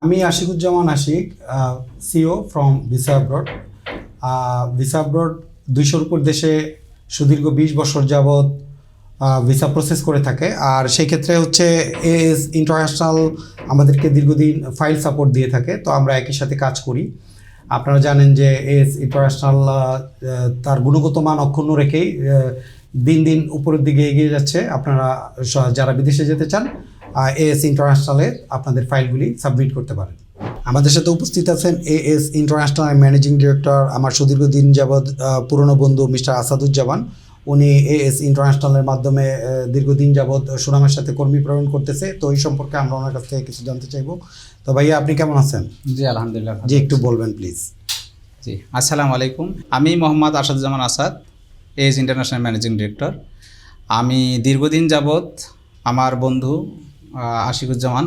আমি Ashikuzzaman Ashiq, CEO from Visa Abroad. Visa Abroad 200-র উপর দেশে সুদীর্ঘ 20 বছর যাবৎ ভিসা প্রসেস করে থাকে। আর সেই ক্ষেত্রে হচ্ছে এএস ইন্টারন্যাশনাল আমাদেরকে দীর্ঘদিন ফাইল সাপোর্ট দিয়ে থাকে, তো আমরা একই সাথে কাজ করি। আপনারা জানেন যে এএস ইন্টারন্যাশনাল তার গুণগত মান অক্ষুণ্ণ রেখেই দিন দিন উপরের দিকে এগিয়ে যাচ্ছে। আপনারা যারা বিদেশে যেতে চান এএস ইন্টারন্যাশনালে আপনাদের ফাইলগুলি সাবমিট করতে পারেন। আমাদের সাথে উপস্থিত আছেন এএস ইন্টারন্যাশনাল ম্যানেজিং ডিরেক্টর, আমার সুদীর্ঘ দিন যাবৎ পুরনো বন্ধু মিস্টার আসাদুজ্জামান। উনি এএস ইন্টারন্যাশনালের মাধ্যমে দীর্ঘদিন যাবৎ সুনামের সাথে কর্মী প্রেরণ করতেছে, তো এই সম্পর্কে আমরা ওনার কাছ থেকে কিছু জানতে চাইবো। তো ভাইয়া, আপনি কেমন আছেন? জি আলহামদুলিল্লাহ। জি, একটু বলবেন প্লিজ। জি, আসসালামু আলাইকুম। আমি Mohammad Asaduzzaman Asad, as international managing director. আমি দীর্ঘদিন যাবৎ আমার বন্ধু আশিকুজ্জামান,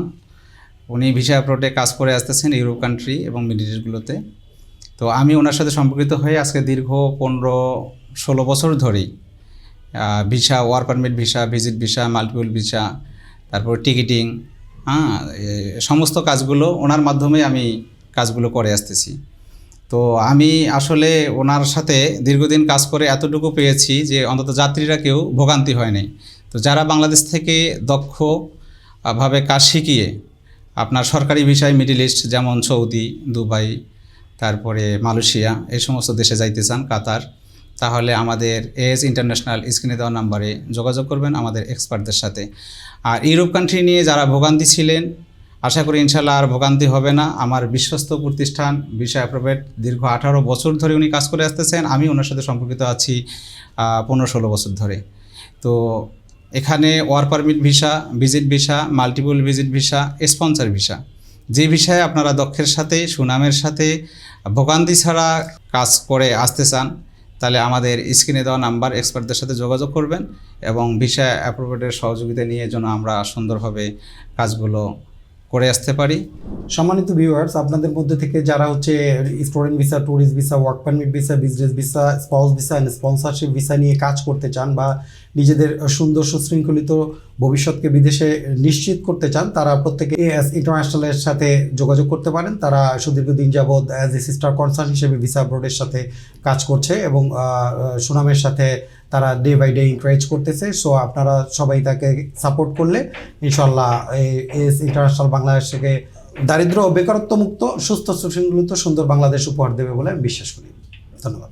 উনি ভিসা অ্যাপ্রোডে কাজ করে আসতেছেন ইউরোপ কান্ট্রি এবং মিডল ইস্টগুলোতে। তো আমি ওনার সাথে সম্পর্কিত হয়ে আজকে দীর্ঘ 15-16 বছর ধরেই visa, work permit visa, visit visa, multiple visa, তারপর টিকিটিং, সমস্ত কাজগুলো ওনার মাধ্যমে আমি কাজগুলো করে আসতেছি। তো আমি আসলে ওনার সাথে দীর্ঘদিন কাজ করে এতটুকু পেয়েছি যে অন্তত যাত্রীরা কেউ ভোগান্তি হয়নি। তো যারা বাংলাদেশ থেকে দক্ষভাবে কাজ শিখিয়ে আপনার সরকারি ভিসায় মিডল ইস্ট যেমন সৌদি, দুবাই, তারপরে মালয়েশিয়া এই সমস্ত দেশে যাইতে চান, কাতার, তাহলে আমাদের এএস ইন্টারন্যাশনাল স্ক্রিনে দেওয়া নাম্বারে যোগাযোগ করবেন আমাদের এক্সপার্টদের সাথে। আর ইউরোপ কান্ট্রি নিয়ে যারা ভোগান্তি ছিলেন, আশা করি ইনশাল্লাহ আর ভোগান্তি হবে না। আমার বিশ্বস্ত প্রতিষ্ঠান ভিসা অ্যাপ্রোভেট দীর্ঘ 18 বছর ধরে উনি কাজ করে আসতেছেন। আমি ওনার সাথে সম্পর্কিত আছি 15-16 বছর ধরে। তো এখানে work permit visa, visit visa, multiple visit visa, sponsor visa, যে বিষয়ে আপনারা দক্ষের সাথে সুনামের সাথে ভোগান্তি ছাড়া কাজ করে আসতে চান, তাহলে আমাদের স্ক্রিনে দেওয়া নাম্বার এক্সপার্টদের সাথে যোগাযোগ করবেন এবং ভিসা অ্যাপ্রোভেটের সহযোগিতা নিয়ে যেন আমরা সুন্দরভাবে কাজগুলো করে আসতে পারি। সম্মানিত ভিউয়ার্স, আপনাদের মধ্যে থেকে যারা হচ্ছে student visa, tourist visa, work permit visa, business visa, spouse visa and sponsorship visa নিয়ে কাজ করতে চান বা নিজেদের সুন্দর সুশৃঙ্খলিত ভবিষ্যৎকে বিদেশে নিশ্চিত করতে চান, তারা প্রত্যেকে এএস ইন্টারন্যাশনালের সাথে যোগাযোগ করতে পারেন। তারা সুদীর্ঘ দিন যাবৎ অ্যাজ এ সিস্টার কনসার্ন হিসেবে ভিসা বোর্ডের সাথে কাজ করছে এবং সুনামের সাথে তারা ডে বাই ডে এনকারেজ করতেছে। সো আপনারা সবাই তাকে সাপোর্ট করলে ইনশাল্লাহ এএস ইন্টারন্যাশনাল বাংলাদেশকে দারিদ্র ও বেকারত্ব মুক্ত, সুস্থ সুশৃঙ্খলিত সুন্দর বাংলাদেশ উপহার দেবে বলে আমি বিশ্বাস করি। ধন্যবাদ।